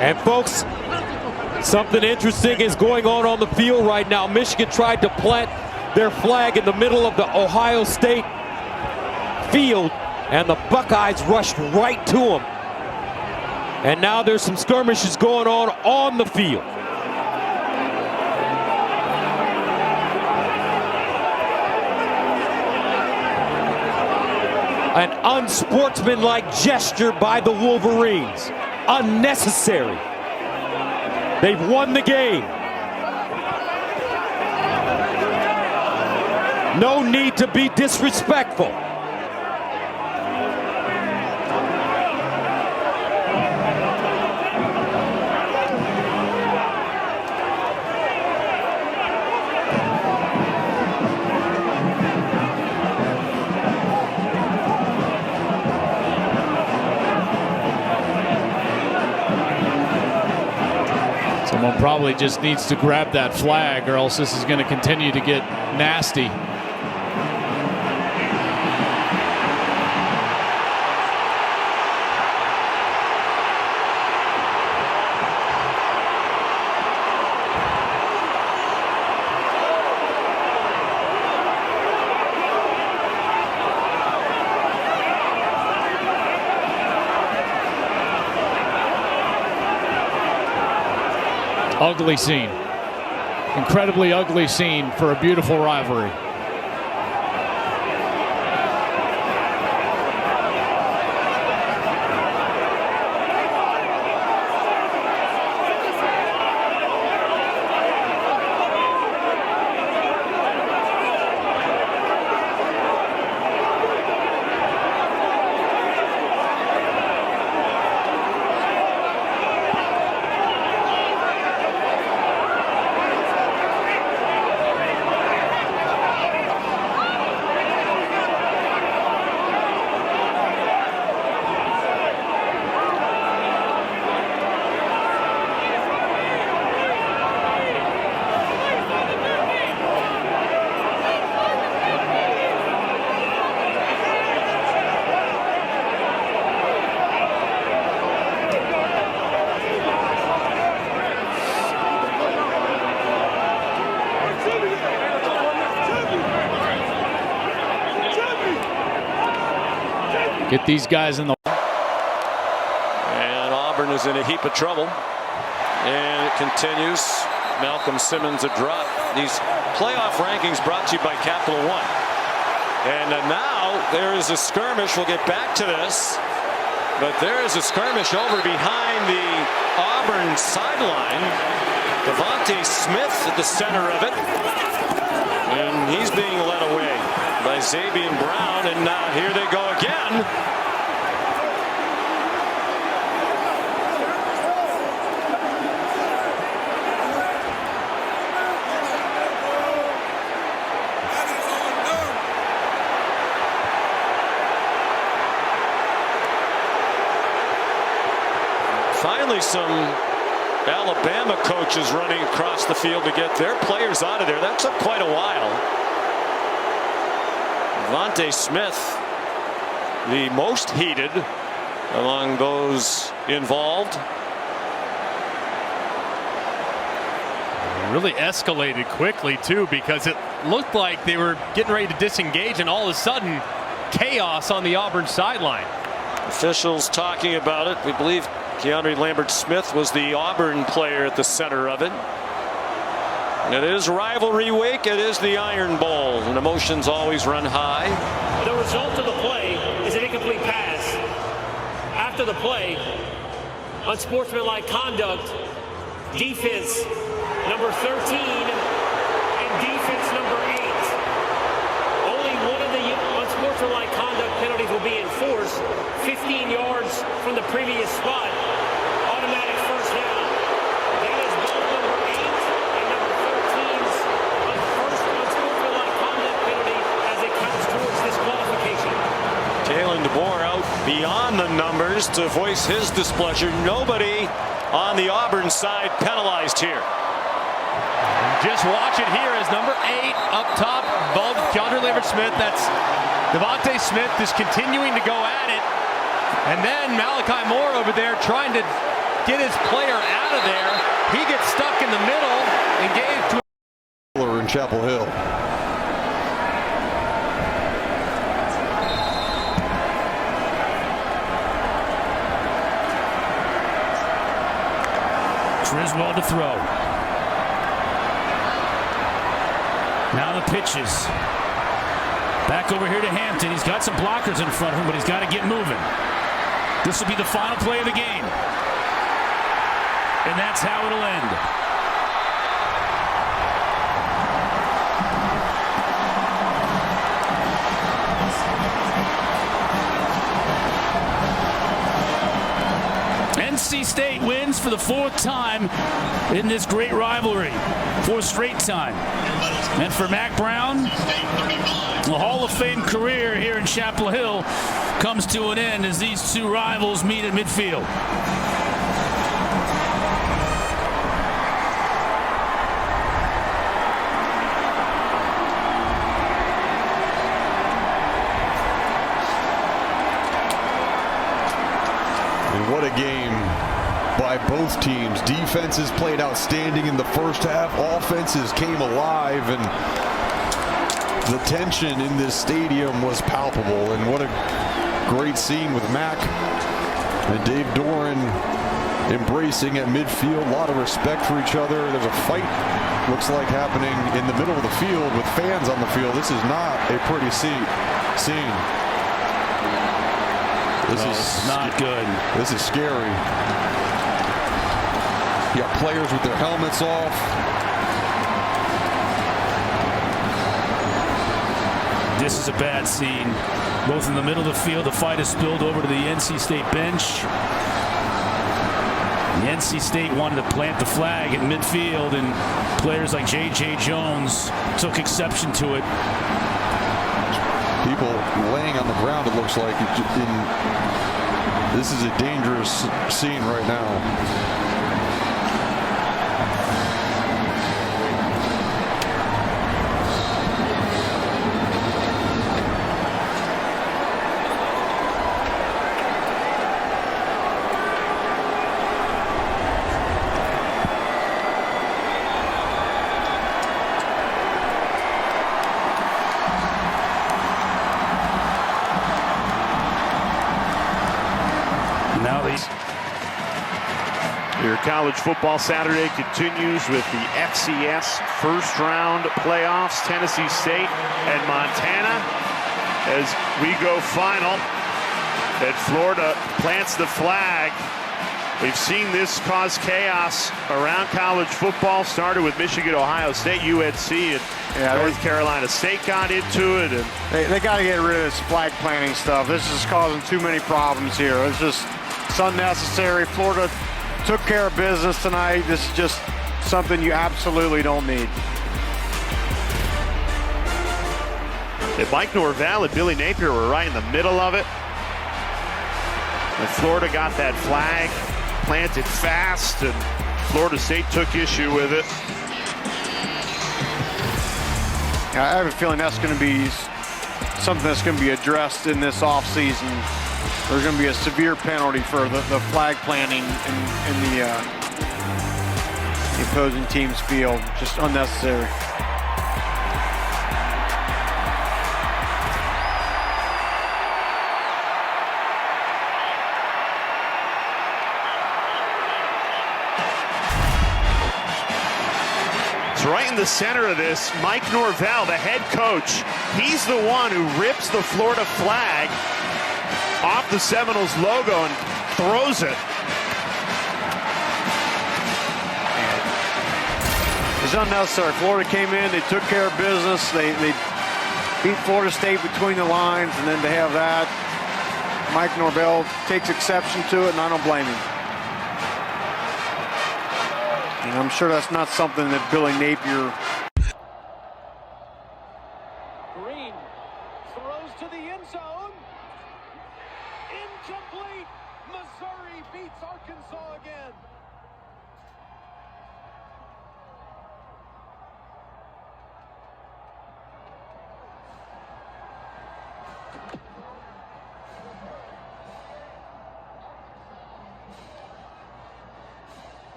And folks, something interesting is going on the field right now. Michigan tried to plant their flag in the middle of the Ohio State field, and the Buckeyes rushed right to them. And now there's some skirmishes going on the field. An unsportsmanlike gesture by the Wolverines. Unnecessary. They've won the game. No need to be disrespectful. Someone probably just needs to grab that flag, or else this is going to continue to get nasty. Ugly scene. Incredibly ugly scene for a beautiful rivalry. Get these guys in the... And Auburn is in a heap of trouble. And it continues. Malcolm Simmons a drop. These playoff rankings brought to you by Capital One. And now there is a skirmish. We'll get back to this. But there is a skirmish over behind the Auburn sideline. Devontae Smith at the center of it. And he's being led away by Xavier Brown, and here they go again. Finally, some Alabama coaches running across the field to get their players out of there. That took quite a while. Devontae Smith, the most heated among those involved. Really escalated quickly, too, because it looked like they were getting ready to disengage, and all of a sudden, chaos on the Auburn sideline. Officials talking about it. We believe Keandre Lambert-Smith was the Auburn player at the center of it. It is rivalry week. It is the Iron Bowl, and emotions always run high. The result of the play is an incomplete pass. After the play, unsportsmanlike conduct, defense number 13 and defense number 8. Only one of the unsportsmanlike conduct penalties will be enforced. 15 yards from the previous spot. Automatic first down. That is both number 8 and number 13's first unsportsmanlike conduct penalty as it counts towards disqualification. Kalen DeBoer out beyond the numbers to voice his displeasure. Nobody on the Auburn side penalized here. Just watch it here as number 8 up top above Keandre Lambert-Smith. That's Devontae Smith just continuing to go at it. And then Malachi Moore over there trying to get his player out of there. He gets stuck in the middle and gave to in Chapel Hill. Griswold to throw. Now the pitches. Back over here to Hampton. He's got some blockers in front of him, but he's got to get moving. This will be the final play of the game. And that's how it'll end. NC State wins for the 4th time in this great rivalry. 4th straight time. And for Mac Brown, the Hall of Fame career here in Chapel Hill comes to an end as these two rivals meet at midfield. And what a game by both teams. Defenses played outstanding in the first half. Offenses came alive, and the tension in this stadium was palpable. And what a great scene with Mac and Dave Doran embracing at midfield. A lot of respect for each other. There's a fight, looks like, happening in the middle of the field with fans on the field. This is not a pretty scene. This is not good. This is scary. You got players with their helmets off. This is a bad scene. Both in the middle of the field, the fight has spilled over to the NC State bench. The NC State wanted to plant the flag at midfield, and players like J.J. Jones took exception to it. People laying on the ground, it looks like. This is a dangerous scene right now. Your college football Saturday continues with the FCS first round playoffs. Tennessee State and Montana as we go final. And Florida plants the flag. We've seen this cause chaos around college football. Started with Michigan, Ohio State, UNC, and North Carolina State got into it. And they got to get rid of this flag planting stuff. This is causing too many problems here. It's unnecessary. Florida took care of business tonight. This is just something you absolutely don't need. And Mike Norvell and Billy Napier were right in the middle of it. And Florida got that flag planted fast, and Florida State took issue with it. I have a feeling that's going to be something that's going to be addressed in this offseason. There's going to be a severe penalty for the flag planting in the opposing team's field. Just unnecessary. It's right in the center of this. Mike Norvell, the head coach, he's the one who rips the Florida flag off the Seminoles logo and throws it. It's unnecessary. Florida came in, they took care of business, they beat Florida State between the lines, and then to have that, Mike Norvell takes exception to it, and I don't blame him. And I'm sure that's not something that Billy Napier. Green throws to the end zone. Incomplete. Missouri beats Arkansas again.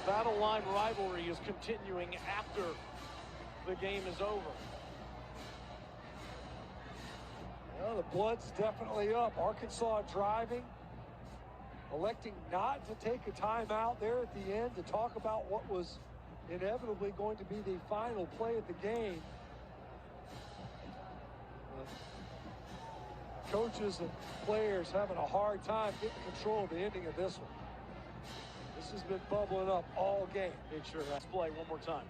battle line rivalry is continuing after the game is over. Well, the blood's definitely up. Arkansas driving, electing not to take a timeout there at the end to talk about what was inevitably going to be the final play of the game. Coaches and players having a hard time getting control of the ending of this one. This has been bubbling up all game. Make sure that's play one more time.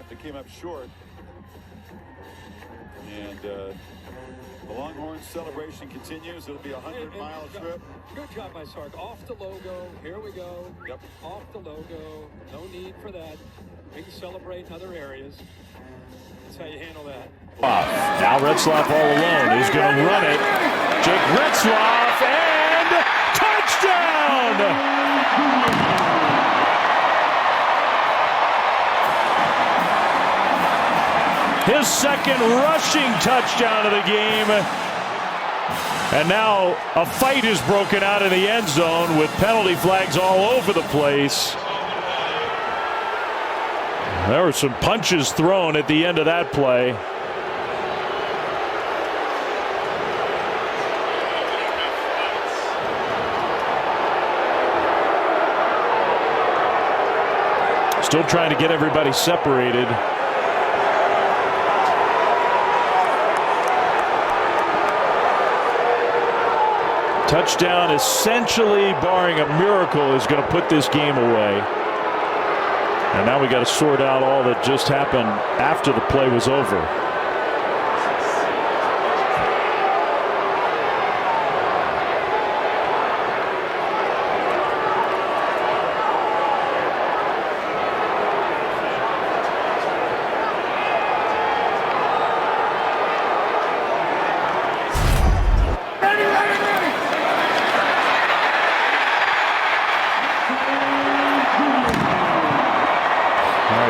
They came up short, and the Longhorns celebration continues. It'll be a 100-mile trip. Good job by Sark. Off the logo. Here we go. Yep. Off the logo. No need for that. We can celebrate in other areas. That's how you handle that. Now Retzloff all alone. He's going to run it. Jake Retzloff and touchdown! His second rushing touchdown of the game. And now a fight is broken out in the end zone with penalty flags all over the place. There were some punches thrown at the end of that play. Still trying to get everybody separated. Touchdown, essentially, barring a miracle, is going to put this game away. And now we got to sort out all that just happened after the play was over.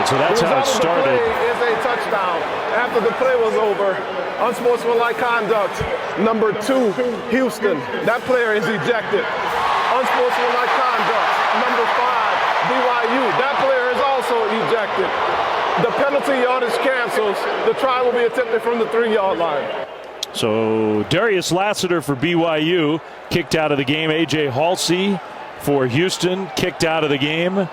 So that's how it started. Is a touchdown. After the play was over, unsportsmanlike conduct. Number 2, Houston. That player is ejected. Unsportsmanlike conduct. Number 5, BYU. That player is also ejected. The penalty yardage cancels. The try will be attempted from the 3-yard line. So Darius Lassiter for BYU kicked out of the game. A.J. Halsey for Houston kicked out of the game.